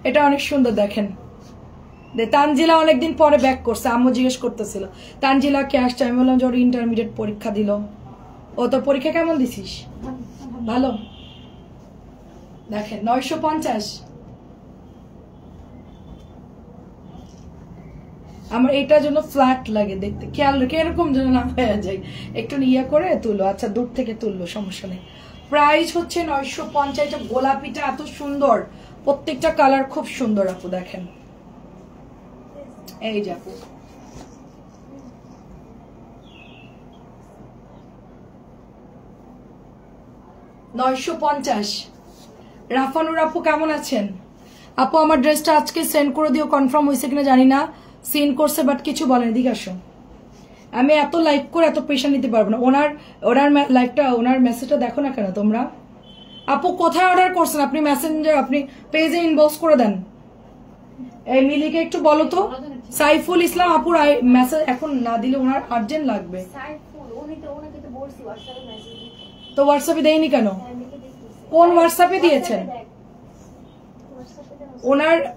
এটা অনেক সুন্দর দেখেন। তানজিলা অনেকদিন পরে ব্যাক করছে, আম্মু জিজ্ঞেস করতেছিল তানজিলা কে আসছে, আমি বললাম যে ওর ইন্টারমিডিয়েট পরীক্ষা দিল। ও তোর পরীক্ষা কেমন দিছিস? ভালো। দেখেন 950। আমার এটার জন্য ফ্ল্যাট লাগে দেখতে, খেয়াল রেখে এরকম যেন না হয়ে যায়, একটু ইয়ে করে তুলো। আচ্ছা দূর থেকে তুললো, সমস্যা নেই। প্রাইস হচ্ছে 950। গোলাপিটা এত সুন্দর, প্রত্যেকটা কালার খুব সুন্দর আপু। দেখেন এই যে আপু, $950। রাফানুর আপু কেমন আছেন? আপু আমার ড্রেসটা আজকে সেন্ড করে দিও, কনফার্ম হয়েছে কিনা জানি না। সিন করছে বাট কিছু বলেন, এদিকে আসো। আমি এত লাইভ করে এত প্রেশার নিতে পারবো না। ওনার লাইভটা, ওনার মেসেজটা দেখো না কেন তোমরা? আপু কোথায় অর্ডার করছেন আপনি? মেসেঞ্জার, আপনি পেজে ইনবক্স করে দেন। এই মিলিকে একটু বলো তো। সাইফুল ইসলাম আপুর মেসেজ এখন না দিলে ওনার আর্জেন্ট লাগবে। তো হোয়াটসঅ্যাপে দেয়নি কেন? কোন হোয়াটসঅ্যাপে দিয়েছেন?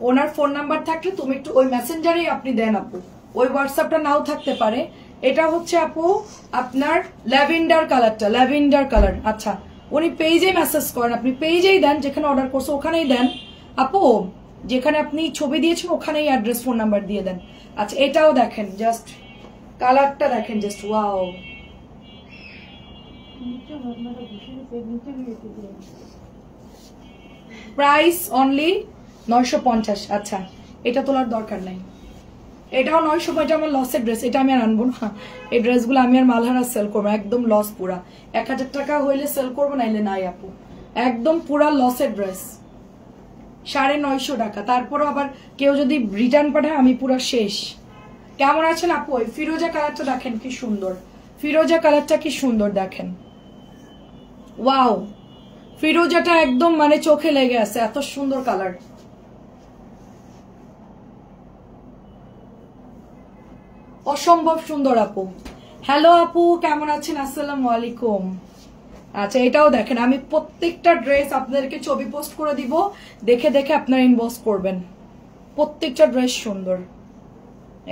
ওনার ফোন নাম্বার থাকলে তুমি একটু ওই মেসেঞ্জারেই আপনি দেন আপু, ওই হোয়াটসঅ্যাপটা নাও থাকতে পারে। এটা হচ্ছে আপু আপনার ল্যাভেন্ডার কালারটা, ল্যাভেন্ডার কালার। আচ্ছা উনি পেজে মেসেজ করেন, আপনি পেজেই দেন, যেখানে অর্ডার করছে ওখানেই দেন আপু, যেখানে আপনি ছবি দিয়েছেন ওখানেই অ্যাড্রেস ফোন নাম্বার দিয়ে দেন। আচ্ছা এটাও দেখেন, জাস্ট কালারটা দেখেন, জাস্ট ওয়াও। Price only 950। আচ্ছা এটা তোলার দরকার নাই, এটাও 900। এটা আমার লসের ড্রেস, এটা আমি আর আনবো না। এই ড্রেসগুলো আমি আর মালহারা সেল করবো, একদম লস পুরা। 1000 টাকা হইলে সেল করবো, নাইলে নাই আপু, একদম পুরা লসের ড্রেস। 950 টাকা। তারপরও আবার কেউ যদি রিটার্ন পাঠায় আমি পুরা শেষ। কেমন আছেন আপু? ওই ফিরোজা কালারটা দেখেন কি সুন্দর, ফিরোজা কালারটা কি সুন্দর দেখেন, ওয়াও। ফিরোজাটা একদম মানে চোখে লেগে আছে, এত সুন্দর কালার। অসম্ভব সুন্দর আপু। হ্যালো আপু কেমন আছেন? আসসালামু আলাইকুম। আচ্ছা এটাও দেখেন, আমি প্রত্যেকটা ড্রেস আপনাদেরকে ছবি পোস্ট করে দিব, দেখে দেখে আপনারা ইনবক্স করবেন। প্রত্যেকটা ড্রেস সুন্দর,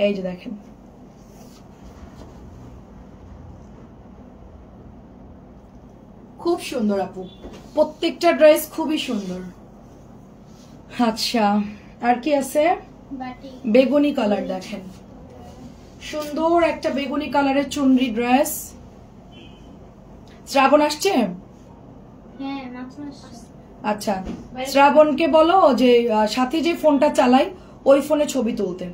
এই যে দেখেন। খুব সুন্দর আপু, প্রত্যেকটা ড্রেস খুবই সুন্দর। আচ্ছা আর কি আছে? বেগুনি কালার দেখেন, সুন্দর একটা বেগুনি কালারের চুনরি ড্রেস। শ্রাবণ আসছে? আচ্ছা শ্রাবণকে বলো যে সাথে যে ফোনটা চালাই ওই ফোনে ছবি তুলতে।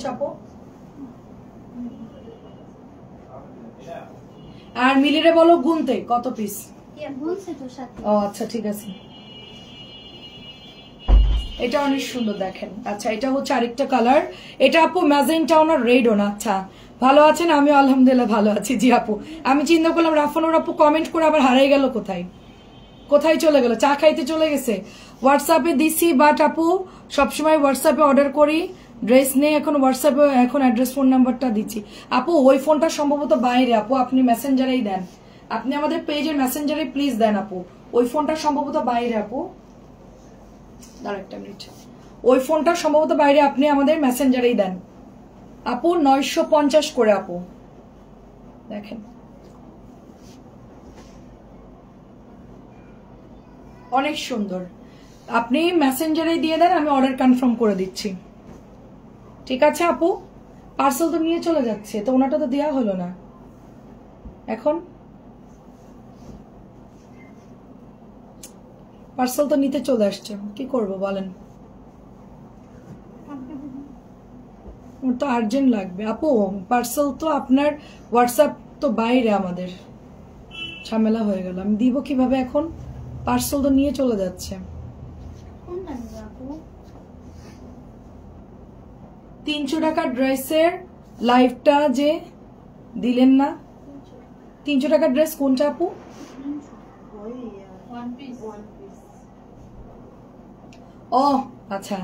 চাপো। আর মিলিরে বলো গুনতে কত পিস। ও আচ্ছা ঠিক আছে, এটা অনেক সুন্দর দেখেন। আচ্ছা এটা হচ্ছে আরেকটা কালার, এটা আপু ম্যাজেন্টা না রেড না। আচ্ছা ভালো আছেন? আমি আলহামদুলিল্লাহ ভালো আছি। জি আপু, আমি চিন্তা করলাম রাফানুর আপু কমেন্ট করে আবার হারিয়ে গেল, কোথায় চলে গেল? চা খাইতে চলে গেছে। হোয়াটসঅ্যাপে দিছি, বাট আপু সবসময় হোয়াটসঅ্যাপে অর্ডার করি, ড্রেস নেই এখন হোয়াটসঅ্যাপে, এখন অ্যাড্রেস ফোন নাম্বারটা দিচ্ছি। আপু ওই ফোনটা সম্ভবত বাইরে, আপু আপনি মেসেঞ্জারেই দেন, আপনি আমাদের পেজের মেসেঞ্জারে প্লিজ দেন আপু, ওই ফোনটা সম্ভবত বাইরে। আপু দাঁড়া একটা মিনিট, ওই ফোনটা সম্ভবত বাইরে, আপনি আমাদের মেসেঞ্জারেই দেন আপু। 950 করে আপু, দেখেন অনেক সুন্দর। আপনি মেসেঞ্জারে দিয়ে দেন, আমি অর্ডার কনফার্ম করে দিচ্ছি। ঠিক আছে আপু, পার্সেল তো নিয়ে চলে যাচ্ছে, তো ওনাটা তো দেওয়া হলো না। এখন পার্সেল তো নিতে চলে আসছে, কি করব বলেন? তো আর্জেন্ট লাগবে আপু, পার্সেল তো আপনার হোয়াটসঅ্যাপ তো বাইরে, আমাদের ঝামেলা হয়ে গেল, আমি দিব কিভাবে এখন? পার্সেল তো নিয়ে চলে যাচ্ছে। 300 টাকার ড্রেসের লাইভটা যে দিলেন না, 300 টাকার ড্রেস কোনটা আপু? ও আচ্ছা,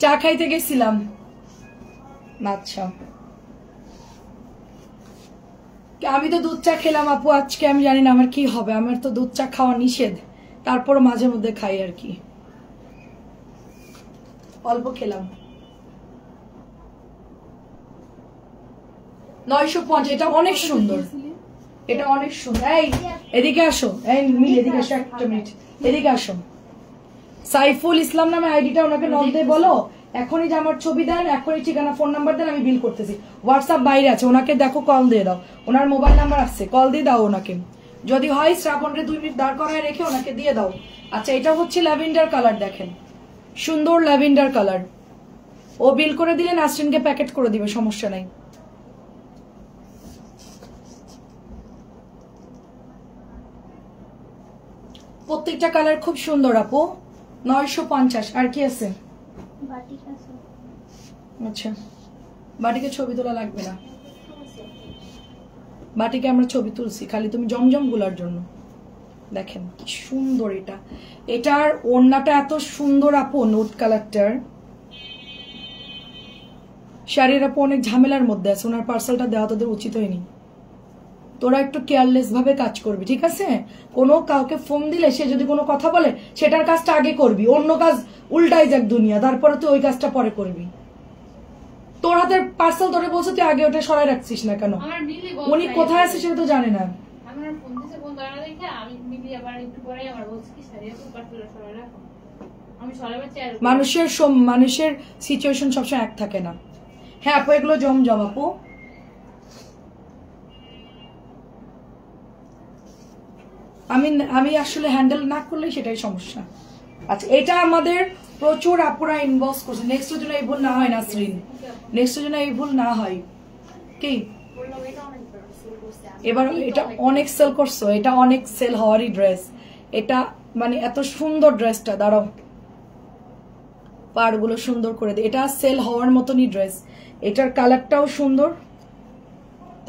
চা খাইতে গেছিলাম। আচ্ছা আমি তো দুধ চা খেলাম আপু আজকে, আমি জানি না আমার কি হবে, আমার তো দুধ চা খাওয়া নিষেধ, তারপর মাঝে মধ্যে খাই আর কি, অল্প খেলাম। 950, এটা অনেক সুন্দর, এটা অনেক সুন্দর। এই এদিকে আসো, এই মিল এদিকে আসো, একটা মিনিট এদিকে আসো। সাইফুল ইসলাম নামে আইডিটা ওনাকে নক দিয়ে বলো এখনই যে আমার ছবি দেন, এখনই ঠিকানা ফোন নাম্বার দেন, আমি বিল করতেছি। হোয়াটসঅ্যাপ বাইরে আছে, ওনাকে দেখো কল দিয়ে দাও, ওনার মোবাইল নাম্বার আছে, কল দিয়ে দাও ওনাকে। যদি হয় শ্রাবণরে 2 মিনিট দাঁড় করায় রেখে ওনাকে দিয়ে দাও। আচ্ছা এটা হচ্ছে ল্যাভেন্ডার কালার, দেখেন সুন্দর ল্যাভেন্ডার কালার। ও বিল করে দিলে নাসরিনকে প্যাকেট করে দিবে, সমস্যা নাই। প্রত্যেকটা কালার খুব সুন্দর আপু। 950। আর কি আছে? আচ্ছা বাটিকে ছবি তোলা লাগবে না, বাটিকে আমরা ছবি তুলছি, খালি তুমি জমজম গুলার জন্য। দেখেন কি সুন্দর এটা, এটার ওড়নাটা এত সুন্দর আপু, নোট কালারটার। শাড়ির আপু অনেক ঝামেলার মধ্যে আছে, ওনার পার্সেলটা দেওয়া তোদের উচিত হয়নি। তোরা একটু কেয়ারলেস ভাবে কাজ করবি, ঠিক আছে? কোনো কাউকে ফোন দিলে সে যদি কোনো কথা বলে সেটার কাজটা আগে করবি, অন্য কাজ উল্টাই যাক দুনিয়া, তারপরে তুই ওই কাজটা পরে করবি। তোর হাতের পার্সেল তোরে বলছে, তুই আগে ওটা সরাই রাখছিস না কেন? উনি কোথায় আছে সেটা তো জানে না। মানুষের সিচুয়েশন সবসময় এক থাকে না। হ্যাঁ আপু এগুলো জমজম আপু। আমি আসলে হ্যান্ডেল না করলে সেটাই সমস্যা। আচ্ছা এটা আমাদের প্রচুর আপুরা ইনবক্স করছে, নেক্সটের জন্য এই ভুল না হয় নাসরিন, নেক্সটের জন্য এই ভুল না হয়। কি এবার এটা অনেক সেল করছো, এটা অনেক সেল হওয়ারই ড্রেস, এটা মানে এত সুন্দর ড্রেসটা, দাঁড়াও পাড়গুলো সুন্দর করে দে, এটা সেল হওয়ার মতনই ড্রেস। এটার কালারটাও সুন্দর,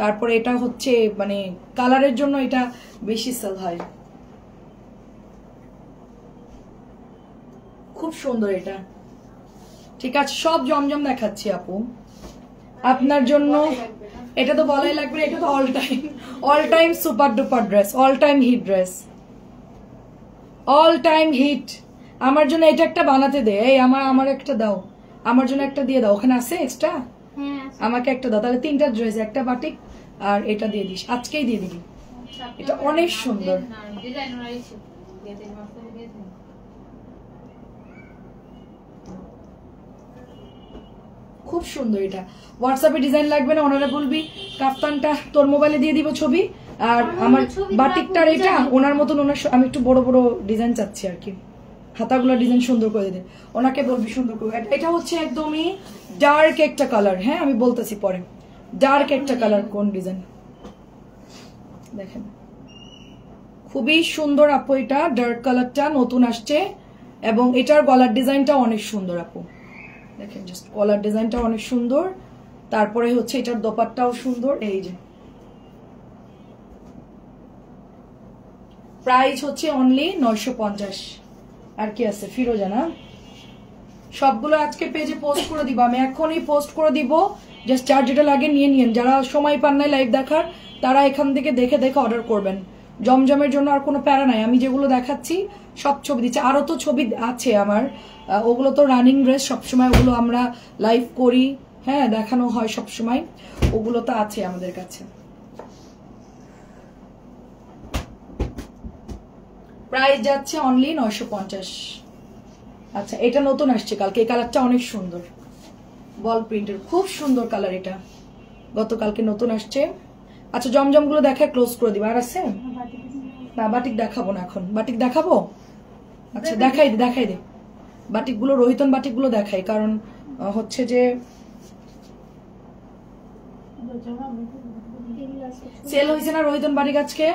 তারপরে এটা হচ্ছে মানে কালারের জন্য এটা বেশি সেল হয়। খুব সুন্দর এটা, ঠিক আছে, সব জমজম দেখাচ্ছি আপু আপনার জন্য। এটা তো বলাই লাগবে না, এটা তো all time super duper dress, all time hit dress, all time hit. আমার জন্য এটা একটা বানাতে দে, এই আমার একটা দাও, আমার জন্য একটা দিয়ে দাও, ওখানে আছে এক্সট্রা, আমাকে একটা দাও, তাহলে 3টা ড্রেস, একটা বাটিক আর এটা দিয়ে দিস, আজকেই দিয়ে দিবি। এটা অনেক সুন্দর, খুব সুন্দর। এটা হোয়াটসঅ্যাপে ডিজাইন লাগবে না, ওনারা বলবি কাফতানটা তোর মোবাইলে দিয়ে দিব ছবি, আর আমার বাটিকটার এটা ওনার মতন, ওনার আমি একটু বড় বড় ডিজাইন চাচ্ছি আর কি, হাতাগুলো ডিজাইন সুন্দর করে দিতে, ওনাকে বলবি সুন্দর করে। এটা হচ্ছে একদমই ডার্ক একটা কালার, হ্যাঁ আমি বলতেছি পরে, ডার্ক একটা কালার। কোন ডিজাইন দেখেন, খুবই সুন্দর আপু, এটা ডার্ক কালারটা নতুন আসছে, এবং এটার গলার ডিজাইনটা অনেক সুন্দর আপু, দেখেন জাস্ট গলার ডিজাইনটা অনেক সুন্দর। তারপরে হচ্ছে এটার দোপাট্টাও সুন্দর। এই যে প্রাইস হচ্ছে অনলি 950। আর কি আছে, ফিরোজা না? সবগুলো আজকে পেজে পোস্ট করে দিব, আমি এখনই পোস্ট করে দিব, জাস্ট যার যেটা লাগে নিয়ে নিন। যারা সময় পান নাই লাইভ দেখার, তারা এখান থেকে দেখে দেখে অর্ডার করবেন। জমজমের জন্য আর কোনো প্যারা নাই, আমি যেগুলো দেখাচ্ছি সব ছবি দিচ্ছি, আরো তো ছবি আছে আমার, ওগুলো তো রানিং ড্রেস, সবসময় ওগুলো আমরা লাইভ করি, হ্যাঁ দেখানো হয় সবসময়, ওগুলো তো আছে আমাদের কাছে। প্রাইস যাচ্ছে অনলি 950। আচ্ছা, এটা নতুন আসছে কালকে, এই কালারটা অনেক সুন্দর, বল প্রিন্টের, খুব সুন্দর কালার, এটা গতকালকে নতুন আসছে। আচ্ছা, জমজম গুলো দেখায় ক্লোজ করে দিবা। আর আছে না? বাটিক দেখাবো না এখন, বাটিক দেখাবো? আচ্ছা দেখাই দে বাটিক গুলো, রোহিতন বাটিক গুলো দেখাই, কারণ হচ্ছে যে সেল হয়েছে না রোহিতন বাটিক আজকে,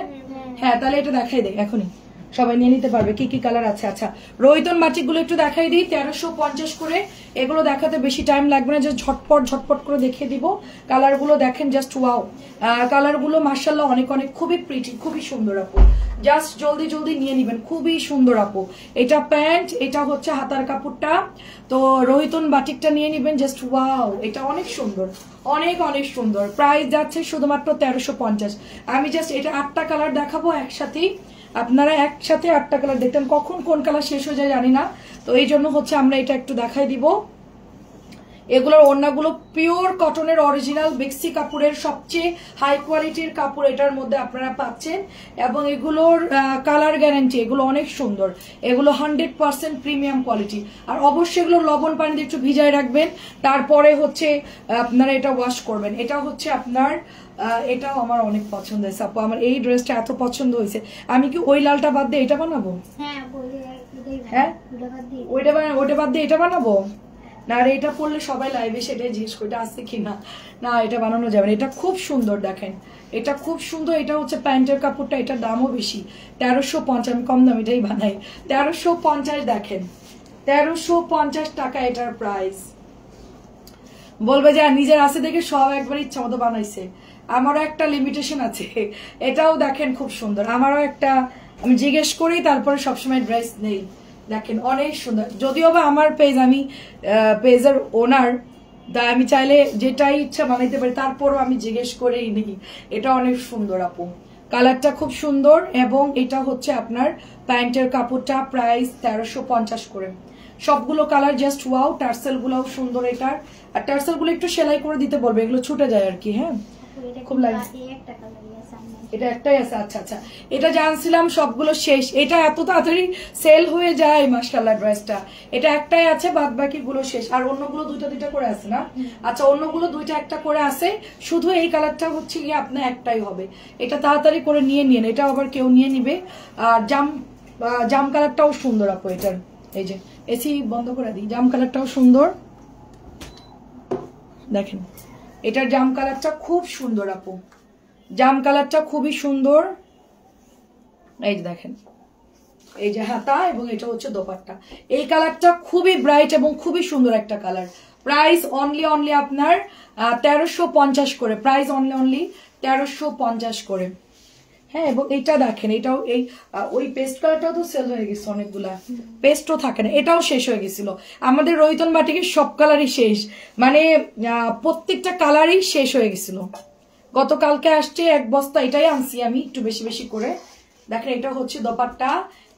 হ্যাঁ তাহলে এটা দেখাই দে এখনই, সবাই নিয়ে নিতে পারবে কি কি কালার আছে। আচ্ছা, রোহিতন বাটিক গুলো একটু দেখাই দিই, 1350 করে। এগুলো দেখাতে বেশি টাইম লাগবে না, যে ঝটপট করে দেখিয়ে দিব। কালার গুলো দেখেন, জাস্ট ওয়াও, কালার গুলো মার্শাল্লাহ অনেক অনেক, খুবই প্রিটি, খুবই সুন্দর আপু, জাস্ট জলদি জলদি নিয়ে নিবেন, খুবই সুন্দর আপু। এটা প্যান্ট, এটা হচ্ছে হাতার কাপড়টা, তো রোহিতন বাটিকটা নিয়ে নিবেন, জাস্ট ওয়াও, এটা অনেক সুন্দর, অনেক অনেক সুন্দর। প্রাইস যাচ্ছে শুধুমাত্র 1350। আমি জাস্ট এটা 8টা কালার দেখাবো একসাথেই, আপনারা একসাথে 8টা কালার দেখতেন, কখন কোন কালার শেষ হয়ে যায় জানি না, তো এই জন্য হচ্ছে আমরা এটা একটু দেখাই দিব। এগুলোর ওড়নাগুলো পিওর কটনের অরিজিনাল বেক্সি কাপড়ের, সবচেয়ে হাই কোয়ালিটির কাপড় এটার মধ্যে আপনারা পাচ্ছেন, এবং এগুলোর কালার গ্যারান্টি, এগুলো অনেক সুন্দর, এগুলো 100% প্রিমিয়াম কোয়ালিটি। আর অবশ্যই এগুলো লবণ পানিতে একটু ভিজায় রাখবেন, তারপরে হচ্ছে আপনারা এটা ওয়াশ করবেন। এটা হচ্ছে আপনার, এটাও আমার অনেক পছন্দ হয়েছে আপু, আমার এই ড্রেসটা এত পছন্দ হয়েছে। আমি কি ওই লালটা বাদ দিয়ে এটা বানাবো? হ্যাঁ, ওইটা বাদ দিয়ে এটা বানাবো না? আর এটা পরলে সবাই লাইভে সেটাই জিজ্ঞেস করে, এটা আসছে কিনা, না এটা বানানো যাবে না। এটা খুব সুন্দর, দেখেন এটা খুব সুন্দর। এটা হচ্ছে প্যান্টের কাপড়টা, এটার দামও বেশি, 1350। আমি কম দাম এটাই বানাই, 1350। দেখেন 1350 টাকা এটার প্রাইস। বলবে যে নিজের আছে দেখে সব একবার ইচ্ছা মতো বানাইছে, আমারও একটা লিমিটেশন আছে। এটাও দেখেন খুব সুন্দর, আমারও একটা, আমি জিজ্ঞেস করি তারপরে সবসময় ড্রেস নেই। দেখেন অনেক সুন্দর, যদিও বা আমার পেজ, আমি পেজের ওনার, তাই আমি চাইলে যেটাই ইচ্ছা বানাইতে পারি, তারপরও আমি জিজ্ঞেস করেই নিই। এটা অনেক সুন্দর আপু, কালারটা খুব সুন্দর, এবং এটা হচ্ছে আপনার প্যান্টের কাপড়টা, প্রাইস 1350 করে। সবগুলো কালার জাস্ট ওয়াও, টার্সেল গুলাও সুন্দর এটার, আর টার্সেল গুলো একটু সেলাই করে দিতে বলবে, এগুলো ছুটে যায় আর কি। হ্যাঁ, খুব লাগে, এটা একটাই আছে। আচ্ছা আচ্ছা, এটা জানছিলাম সবগুলো শেষ, এটা এত তাড়াতাড়ি সেল হয়ে যায় মাশাআল্লাহ ড্রেসটা। এটা একটাই আছে, বাদ বাকি গুলো শেষ, আর অন্যগুলো দুইটা দুইটা করে আছে না? আচ্ছা, অন্যগুলো দুইটা একটা করে আছে, শুধু এই কালারটা হচ্ছে গিয়ে আপনার একটাই হবে। এটা তাড়াতাড়ি করে নিয়ে নিন, এটা আবার কেউ নিয়ে নিবে। আর জাম কালারটাও সুন্দর আপু এটার, এই যে এসি বন্ধ করে দিই, জাম কালারটাও সুন্দর, দেখেন এটার জাম কালারটা খুব সুন্দর আপু, জাম কালারটা খুবই সুন্দর। এই যে দেখেন, এই যে হাতা, এবং এটা হচ্ছে দোপাট্টা। এই কালারটা খুবই ব্রাইট এবং খুবই সুন্দর একটা কালার। প্রাইস অনলি আপনার 1350 করে, প্রাইস অনলি 1350 করে। হ্যাঁ, এবং এটা দেখেন, এটাও এই ওই পেস্ট কালারটাও তো সেল হয়ে গেছে অনেকগুলা, পেস্টও থাকে না, এটাও শেষ হয়ে গেছিল। আমাদের রহিতন বাটিকের সব কালারই শেষ, মানে প্রত্যেকটা কালারই শেষ হয়ে গেছিল। গতকালকে আসছে 1 বস্তা, এটাই আনছি আমি একটু বেশি বেশি করে। দেখেন এটা হচ্ছে দোপাট্টা,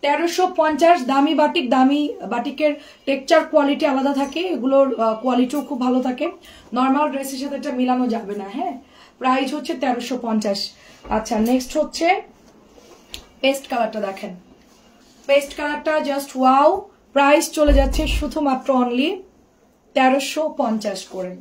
1350। দামি বাটিক, দামি বাটিকের টেক্সচার কোয়ালিটি আলাদা থাকে, এগুলোর কোয়ালিটিও খুব ভালো থাকে, নর্মাল ড্রেসের সাথে এটা মিলানো যাবে না। হ্যাঁ, প্রাইস হচ্ছে 1350। আচ্ছা, নেক্সট হচ্ছে পেস্ট কালারটা। দেখেন পেস্ট কালারটা জাস্ট ওয়াও, প্রাইস চলে যাচ্ছে শুধুমাত্র অনলি 1350 করে।